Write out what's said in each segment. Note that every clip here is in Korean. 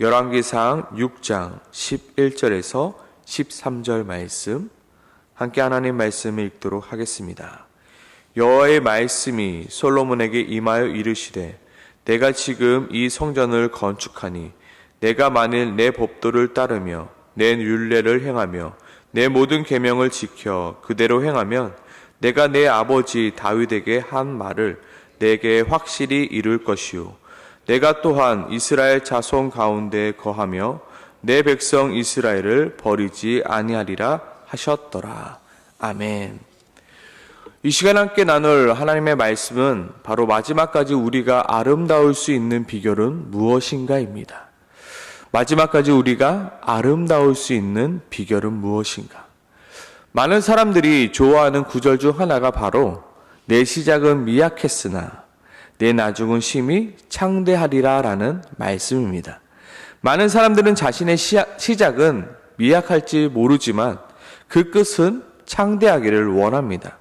열왕기상 6장 11절에서 13절 말씀, 함께 하나님 말씀을 읽도록 하겠습니다. 여호와의 말씀이 솔로몬에게 임하여 이르시되, 내가 지금 이 성전을 건축하니 내가 만일 내 법도를 따르며 내 율례를 행하며 내 모든 계명을 지켜 그대로 행하면 내가 내 아버지 다윗에게 한 말을 내게 확실히 이룰 것이요, 내가 또한 이스라엘 자손 가운데 거하며 내 백성 이스라엘을 버리지 아니하리라 하셨더라. 아멘. 이 시간 함께 나눌 하나님의 말씀은 바로 마지막까지 우리가 아름다울 수 있는 비결은 무엇인가입니다. 마지막까지 우리가 아름다울 수 있는 비결은 무엇인가? 많은 사람들이 좋아하는 구절 중 하나가 바로 내 시작은 미약했으나 내 나중은 심히 창대하리라 라는 말씀입니다. 많은 사람들은 자신의 시작은 미약할지 모르지만 그 끝은 창대하기를 원합니다.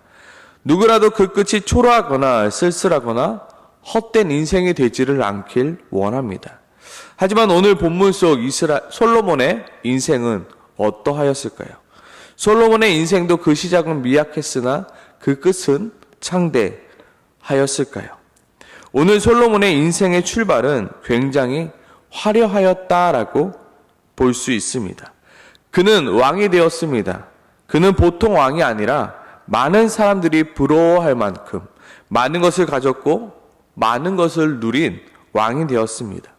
누구라도 그 끝이 초라하거나 쓸쓸하거나 헛된 인생이 되지를 않길 원합니다. 하지만 오늘 본문 속 솔로몬의 인생은 어떠하였을까요? 솔로몬의 인생도 그 시작은 미약했으나 그 끝은 창대하였을까요? 오늘 솔로몬의 인생의 출발은 굉장히 화려하였다라고 볼 수 있습니다. 그는 왕이 되었습니다. 그는 보통 왕이 아니라 많은 사람들이 부러워할 만큼 많은 것을 가졌고 많은 것을 누린 왕이 되었습니다.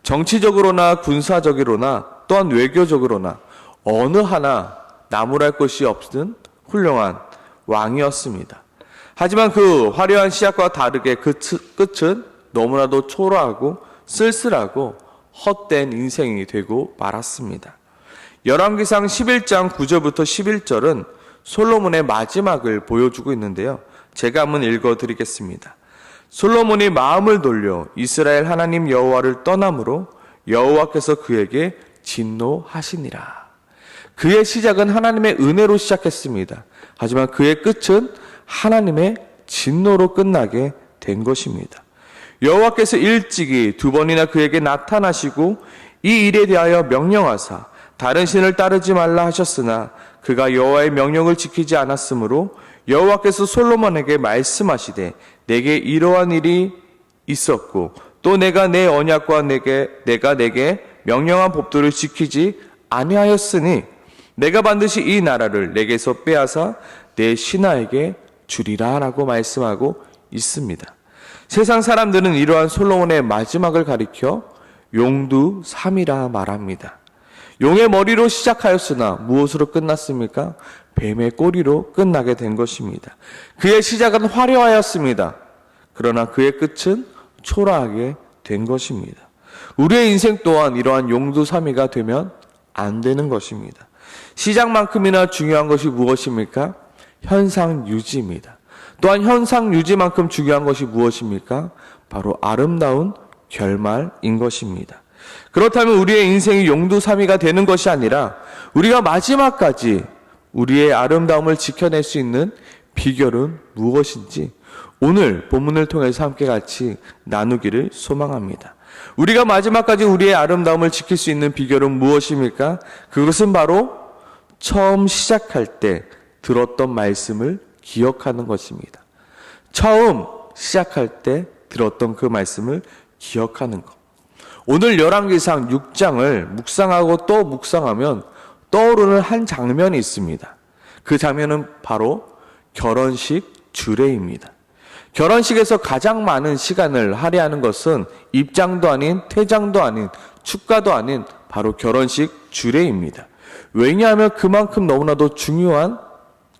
정치적으로나 군사적으로나 또한 외교적으로나 어느 하나 나무랄 것이 없는 훌륭한 왕이었습니다. 하지만 그 화려한 시작과 다르게 그 끝은 너무나도 초라하고 쓸쓸하고 헛된 인생이 되고 말았습니다. 열왕기상 11장 9절부터 11절은 솔로몬의 마지막을 보여주고 있는데요. 제가 한번 읽어드리겠습니다. 솔로몬이 마음을 돌려 이스라엘 하나님 여호와를 떠남으로 여호와께서 그에게 진노하시니라. 그의 시작은 하나님의 은혜로 시작했습니다. 하지만 그의 끝은 하나님의 진노로 끝나게 된 것입니다. 여호와께서 일찍이 두 번이나 그에게 나타나시고 이 일에 대하여 명령하사 다른 신을 따르지 말라 하셨으나 그가 여호와의 명령을 지키지 않았으므로 여호와께서 솔로몬에게 말씀하시되, 내게 이러한 일이 있었고 또 내가 내 언약과 내가 내게 명령한 법도를 지키지 아니하였으니 내가 반드시 이 나라를 내게서 빼앗아 내 신하에게 주리라 라고 말씀하고 있습니다. 세상 사람들은 이러한 솔로몬의 마지막을 가리켜 용두삼이라 말합니다. 용의 머리로 시작하였으나 무엇으로 끝났습니까? 뱀의 꼬리로 끝나게 된 것입니다. 그의 시작은 화려하였습니다. 그러나 그의 끝은 초라하게 된 것입니다. 우리의 인생 또한 이러한 용두삼이가 되면 안 되는 것입니다. 시작만큼이나 중요한 것이 무엇입니까? 현상 유지입니다. 또한 현상 유지만큼 중요한 것이 무엇입니까? 바로 아름다운 결말인 것입니다. 그렇다면 우리의 인생이 용두삼이가 되는 것이 아니라 우리가 마지막까지 우리의 아름다움을 지켜낼 수 있는 비결은 무엇인지 오늘 본문을 통해서 함께 같이 나누기를 소망합니다. 우리가 마지막까지 우리의 아름다움을 지킬 수 있는 비결은 무엇입니까? 그것은 바로 처음 시작할 때 들었던 말씀을 기억하는 것입니다. 처음 시작할 때 들었던 그 말씀을 기억하는 것. 오늘 열왕기상 6장을 묵상하고 또 묵상하면 떠오르는 한 장면이 있습니다. 그 장면은 바로 결혼식 주례입니다. 결혼식에서 가장 많은 시간을 할애하는 것은 입장도 아닌 퇴장도 아닌 축가도 아닌 바로 결혼식 주례입니다. 왜냐하면 그만큼 너무나도 중요한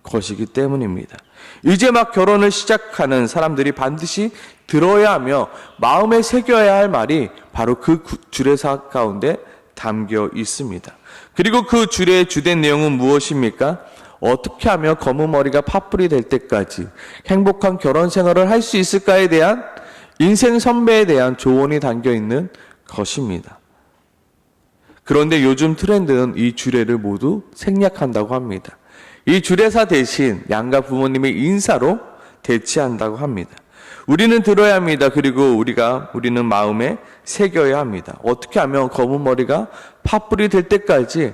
것이기 때문입니다. 이제 막 결혼을 시작하는 사람들이 반드시 들어야 하며 마음에 새겨야 할 말이 바로 그 주례사 가운데 담겨 있습니다. 그리고 그 주례의 주된 내용은 무엇입니까? 어떻게 하면 검은 머리가 팥불이 될 때까지 행복한 결혼 생활을 할 수 있을까에 대한 인생 선배에 대한 조언이 담겨 있는 것입니다. 그런데 요즘 트렌드는 이 주례를 모두 생략한다고 합니다. 이 주례사 대신 양가 부모님의 인사로 대체한다고 합니다. 우리는 들어야 합니다. 그리고 우리는 마음에 새겨야 합니다. 어떻게 하면 검은 머리가 팥불이 될 때까지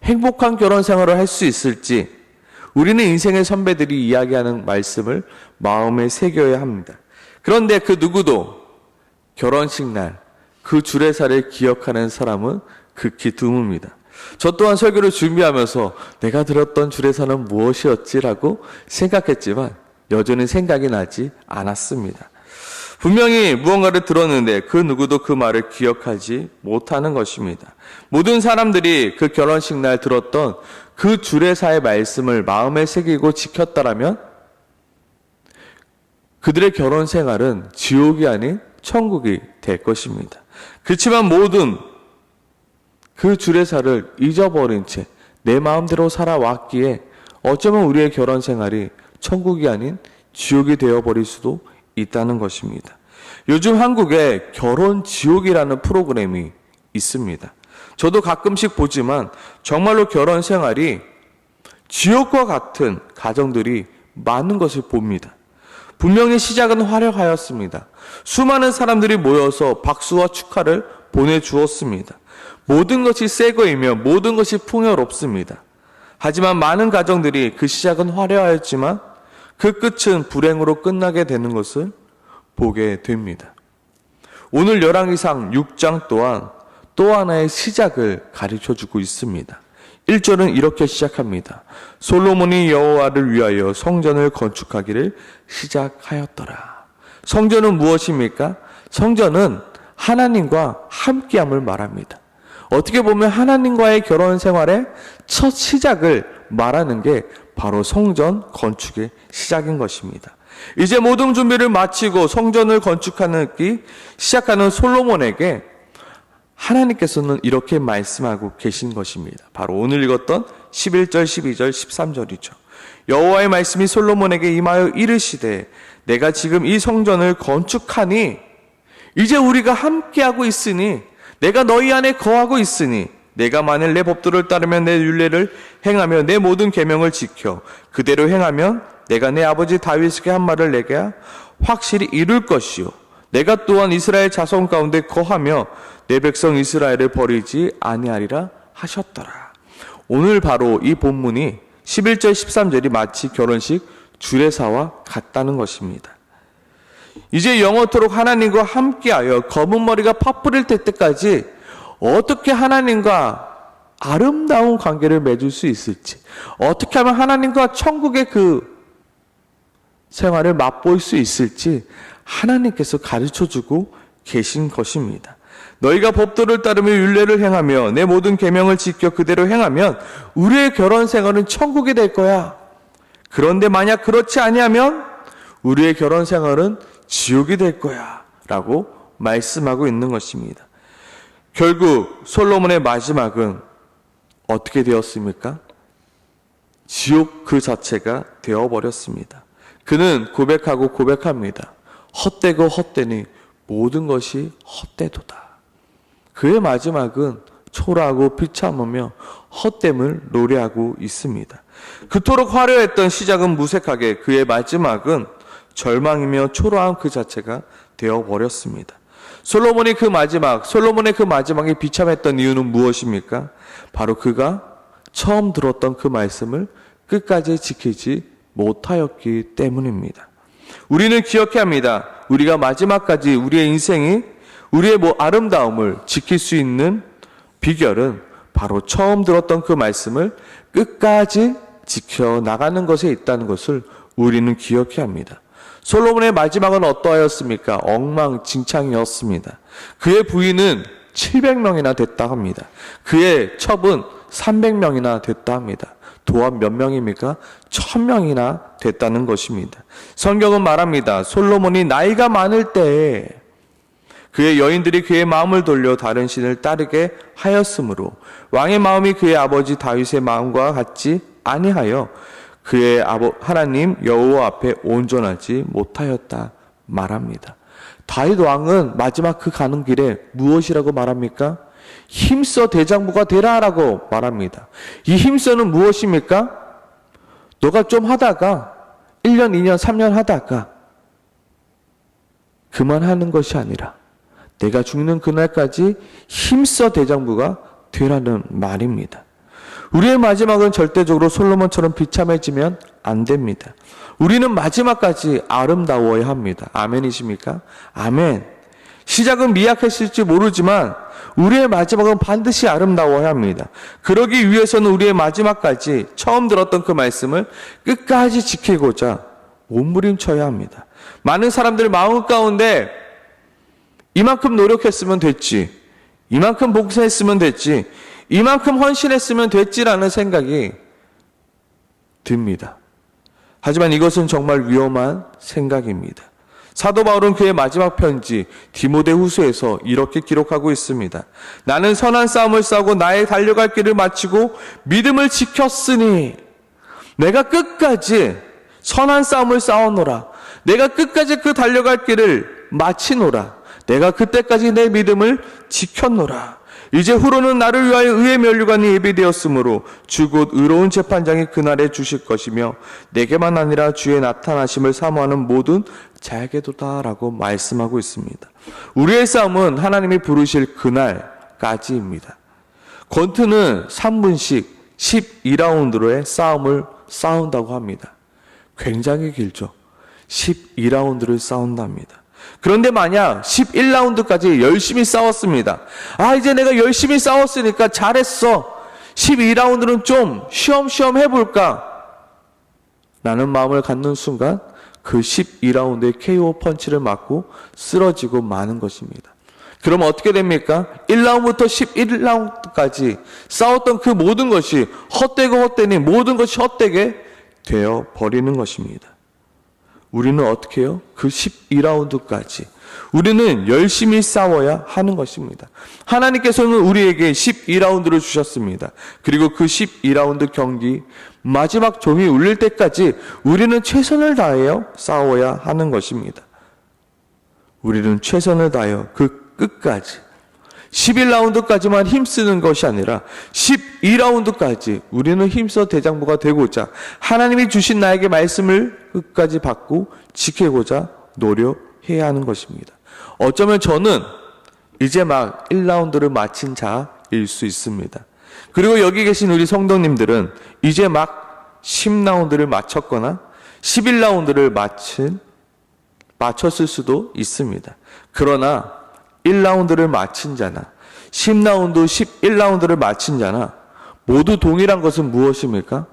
행복한 결혼 생활을 할 수 있을지 우리는 인생의 선배들이 이야기하는 말씀을 마음에 새겨야 합니다. 그런데 그 누구도 결혼식 날 그 주례사를 기억하는 사람은 극히 드뭅니다. 저 또한 설교를 준비하면서 내가 들었던 주례사는 무엇이었지라고 생각했지만 여전히 생각이 나지 않았습니다. 분명히 무언가를 들었는데 그 누구도 그 말을 기억하지 못하는 것입니다. 모든 사람들이 그 결혼식 날 들었던 그 주례사의 말씀을 마음에 새기고 지켰다라면 그들의 결혼 생활은 지옥이 아닌 천국이 될 것입니다. 그렇지만 모든 그 주례사를 잊어버린 채 내 마음대로 살아왔기에 어쩌면 우리의 결혼 생활이 천국이 아닌 지옥이 되어버릴 수도 있다는 것입니다. 요즘 한국에 결혼 지옥이라는 프로그램이 있습니다. 저도 가끔씩 보지만 정말로 결혼 생활이 지옥과 같은 가정들이 많은 것을 봅니다. 분명히 시작은 화려하였습니다. 수많은 사람들이 모여서 박수와 축하를 보내주었습니다. 모든 것이 새 거이며 모든 것이 풍요롭습니다. 하지만 많은 가정들이 그 시작은 화려하였지만 그 끝은 불행으로 끝나게 되는 것을 보게 됩니다. 오늘 열왕기상 6장 또한 또 하나의 시작을 가르쳐주고 있습니다. 1절은 이렇게 시작합니다. 솔로몬이 여호와를 위하여 성전을 건축하기를 시작하였더라. 성전은 무엇입니까? 성전은 하나님과 함께함을 말합니다. 어떻게 보면 하나님과의 결혼 생활의 첫 시작을 말하는 게 바로 성전 건축의 시작인 것입니다. 이제 모든 준비를 마치고 성전을 건축하기 시작하는 솔로몬에게 하나님께서는 이렇게 말씀하고 계신 것입니다. 바로 오늘 읽었던 11절, 12절, 13절이죠. 여호와의 말씀이 솔로몬에게 임하여 이르시되 내가 지금 이 성전을 건축하니 이제 우리가 함께하고 있으니 내가 너희 안에 거하고 있으니 내가 만일 내 법도를 따르며 내 율례를 행하며 내 모든 계명을 지켜 그대로 행하면 내가 내 아버지 다윗에게 한 말을 내게 확실히 이룰 것이요 내가 또한 이스라엘 자손 가운데 거하며 내 백성 이스라엘을 버리지 아니하리라 하셨더라. 오늘 바로 이 본문이 11절 13절이 마치 결혼식 주례사와 같다는 것입니다. 이제 영원토록 하나님과 함께하여 검은 머리가 팥불일 때까지 어떻게 하나님과 아름다운 관계를 맺을 수 있을지, 어떻게 하면 하나님과 천국의 그 생활을 맛볼 수 있을지 하나님께서 가르쳐주고 계신 것입니다. 너희가 법도를 따르며 율례를 행하며 내 모든 계명을 지켜 그대로 행하면 우리의 결혼 생활은 천국이 될 거야. 그런데 만약 그렇지 아니하면 우리의 결혼 생활은 지옥이 될 거야 라고 말씀하고 있는 것입니다. 결국 솔로몬의 마지막은 어떻게 되었습니까? 지옥 그 자체가 되어버렸습니다. 그는 고백하고 고백합니다. 헛되고 헛되니 모든 것이 헛되도다. 그의 마지막은 초라하고 비참하며 헛됨을 노래하고 있습니다. 그토록 화려했던 시작은 무색하게 그의 마지막은 절망이며 초라한 그 자체가 되어버렸습니다. 솔로몬의 그 마지막이 비참했던 이유는 무엇입니까? 바로 그가 처음 들었던 그 말씀을 끝까지 지키지 못하였기 때문입니다. 우리는 기억해야 합니다. 우리가 마지막까지 우리의 인생이 우리의 아름다움을 지킬 수 있는 비결은 바로 처음 들었던 그 말씀을 끝까지 지켜나가는 것에 있다는 것을 우리는 기억해야 합니다. 솔로몬의 마지막은 어떠하였습니까? 엉망진창이었습니다. 그의 부인은 700명이나 됐다 합니다. 그의 첩은 300명이나 됐다 합니다. 또한 몇 명입니까? 1000명이나 됐다는 것입니다. 성경은 말합니다. 솔로몬이 나이가 많을 때에 그의 여인들이 그의 마음을 돌려 다른 신을 따르게 하였으므로 왕의 마음이 그의 아버지 다윗의 마음과 같지 아니하여 그의 하나님 여호와 앞에 온전하지 못하였다 말합니다. 다윗 왕은 마지막 그 가는 길에 무엇이라고 말합니까? 힘써 대장부가 되라라고 말합니다. 이 힘써는 무엇입니까? 너가 좀 하다가 1년, 2년, 3년 하다가 그만하는 것이 아니라 내가 죽는 그날까지 힘써 대장부가 되라는 말입니다. 우리의 마지막은 절대적으로 솔로몬처럼 비참해지면 안 됩니다. 우리는 마지막까지 아름다워야 합니다. 아멘이십니까? 아멘. 시작은 미약했을지 모르지만 우리의 마지막은 반드시 아름다워야 합니다. 그러기 위해서는 우리의 마지막까지 처음 들었던 그 말씀을 끝까지 지키고자 몸부림쳐야 합니다. 많은 사람들 마음 가운데 이만큼 노력했으면 됐지, 이만큼 봉사했으면 됐지, 이만큼 헌신했으면 됐지라는 생각이 듭니다. 하지만 이것은 정말 위험한 생각입니다. 사도 바울은 그의 마지막 편지 디모데후서에서 이렇게 기록하고 있습니다. 나는 선한 싸움을 싸우고 나의 달려갈 길을 마치고 믿음을 지켰으니 내가 끝까지 선한 싸움을 싸우노라. 내가 끝까지 그 달려갈 길을 마치노라. 내가 그때까지 내 믿음을 지켰노라. 이제 후로는 나를 위하여 의의 면류관이 예비되었으므로 주 곧 의로운 재판장이 그날에 주실 것이며 내게만 아니라 주의 나타나심을 사모하는 모든 자에게도다라고 말씀하고 있습니다. 우리의 싸움은 하나님이 부르실 그날까지입니다. 권투는 3분씩 12라운드로의 싸움을 싸운다고 합니다. 굉장히 길죠. 12라운드를 싸운답니다. 그런데 만약 11라운드까지 열심히 싸웠습니다. 이제 내가 열심히 싸웠으니까 잘했어. 12라운드는 좀 쉬엄쉬엄 해볼까? 라는 마음을 갖는 순간 그 12라운드의 KO 펀치를 맞고 쓰러지고 마는 것입니다. 그럼 어떻게 됩니까? 1라운드부터 11라운드까지 싸웠던 그 모든 것이 헛되니 모든 것이 헛되게 되어 버리는 것입니다. 우리는 어떻게 해요? 그 12라운드까지 우리는 열심히 싸워야 하는 것입니다. 하나님께서는 우리에게 12라운드를 주셨습니다. 그리고 그 12라운드 경기 마지막 종이 울릴 때까지 우리는 최선을 다하여 싸워야 하는 것입니다. 우리는 최선을 다하여 그 끝까지 11라운드까지만 힘쓰는 것이 아니라 12라운드까지 우리는 힘써 대장부가 되고자 하나님이 주신 나에게 말씀을 끝까지 받고 지키고자 노력해야 하는 것입니다. 어쩌면 저는 이제 막 1라운드를 마친 자일 수 있습니다. 그리고 여기 계신 우리 성도님들은 이제 막 10라운드를 마쳤거나 11라운드를 마쳤을 수도 있습니다. 그러나 1라운드를 마친 자나 10라운드, 11라운드를 마친 자나 모두 동일한 것은 무엇입니까?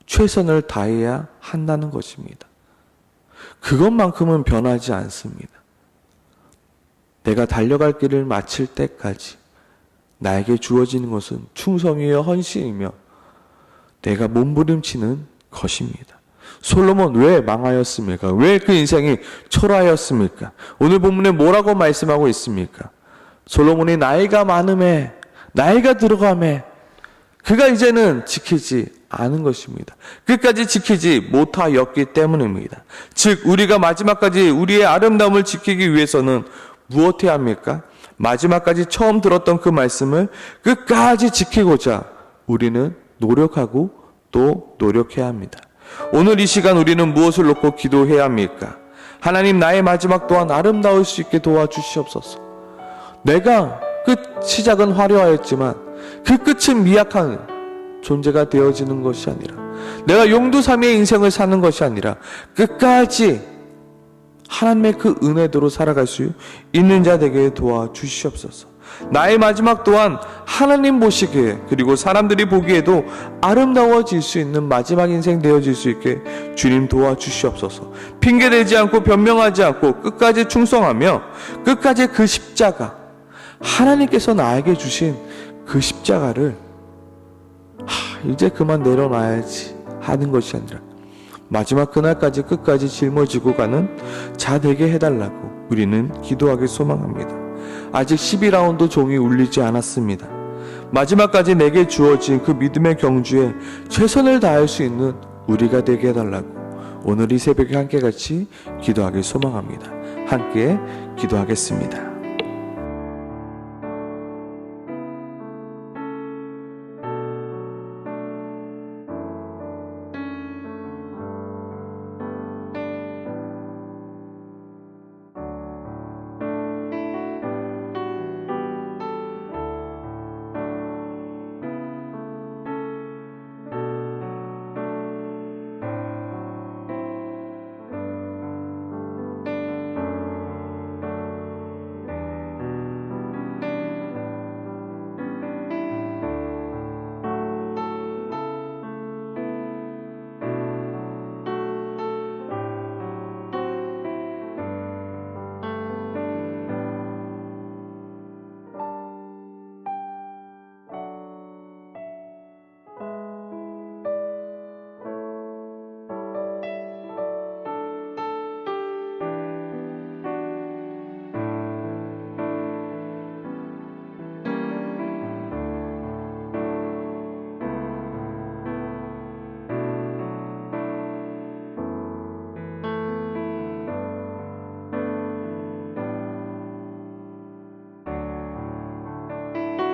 최선을 다해야 한다는 것입니다. 그것만큼은 변하지 않습니다. 내가 달려갈 길을 마칠 때까지 나에게 주어지는 것은 충성이요 헌신이며 내가 몸부림치는 것입니다. 솔로몬 왜 망하였습니까? 왜 그 인생이 초라하였습니까? 오늘 본문에 뭐라고 말씀하고 있습니까? 솔로몬이 나이가 많음에, 나이가 들어감에 그가 이제는 지키지 않은 것입니다. 끝까지 지키지 못하였기 때문입니다. 즉 우리가 마지막까지 우리의 아름다움을 지키기 위해서는 무엇해야 합니까? 마지막까지 처음 들었던 그 말씀을 끝까지 지키고자 우리는 노력하고 또 노력해야 합니다. 오늘 이 시간 우리는 무엇을 놓고 기도해야 합니까? 하나님, 나의 마지막 또한 아름다울 수 있게 도와주시옵소서. 내가 시작은 화려하였지만 그 끝은 미약한 존재가 되어지는 것이 아니라, 내가 용두삼이의 인생을 사는 것이 아니라 끝까지 하나님의 그 은혜대로 살아갈 수 있는 자 되게 도와주시옵소서. 나의 마지막 또한 하나님 보시기에, 그리고 사람들이 보기에도 아름다워질 수 있는 마지막 인생 되어질 수 있게 주님 도와주시옵소서. 핑계대지 않고 변명하지 않고 끝까지 충성하며 끝까지 그 십자가, 하나님께서 나에게 주신 그 십자가를 이제 그만 내려놔야지 하는 것이 아니라 마지막 그날까지 끝까지 짊어지고 가는 자 되게 해달라고 우리는 기도하길 소망합니다. 아직 12라운드 종이 울리지 않았습니다. 마지막까지 내게 주어진 그 믿음의 경주에 최선을 다할 수 있는 우리가 되게 해달라고 오늘 이 새벽에 함께 같이 기도하길 소망합니다. 함께 기도하겠습니다.